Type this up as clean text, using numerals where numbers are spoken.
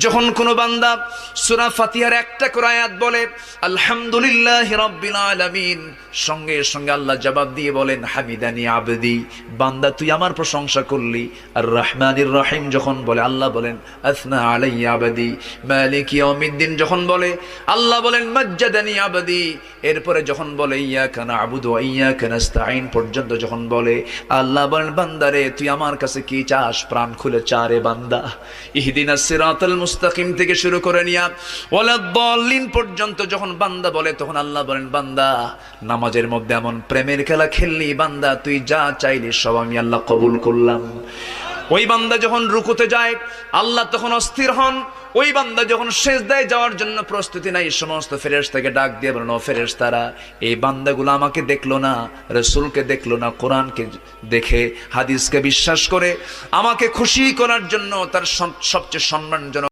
যখন কোনো বান্দা সূরা ফাতিহার একটা করে আয়াত বলে আলহামদুলিল্লাহি রাব্বিল আলামিন, সঙ্গে সঙ্গে আল্লাহ জবাব দিয়ে বলেন হামিদানি আবদি, বান্দা তুই আমার প্রশংসা করলি। আর রহমানির রহিম যখন বলে আল্লাহ বলেন আসনা আলাইয়া আবদি। মালিক ইয়াউমিদ্দিন যখন বলে আল্লাহ বলেন মাজ্জাদানি আবদি। এরপরে যখন বলে ইয়াকা না'বুদু ওয়া ইয়াকা নাস্তাঈন পর্যন্ত যখন বলে আল্লাহ বলেন বান্দারে তুই আমার কাছে কি চাস, প্রাণ খুলে চারে বান্দা। ইহদিনাস সিরাতাল মুস্তাকিম থেকে শুরু করে নিয়া ওয়ালাদ-দাল্লিন পর্যন্ত যখন বান্দা বলে তখন আল্লাহ বলেন বান্দা নামাজের মধ্যে এমন প্রেমের খেলা খেললি বান্দা, তুই যা চাইলি সব আমি আল্লাহ কবুল করলাম। ওই বান্দা যখন রুকুতে যায় আল্লাহ তখন অস্থির হন। ওই বান্দা যখন সিজদায় যাওয়ার জন্য প্রস্তুতি নাই, সমস্ত ফেরেশতাকে ডাক দিয়ে বলেন ও ফেরেশতারা, এই বান্দাগুলো আমাকে দেখলো না, রাসূলকে দেখলো না, কোরআনকে দেখে হাদিসকে বিশ্বাস করে আমাকে খুশি করার জন্য তার সবচেয়ে সম্মানজনক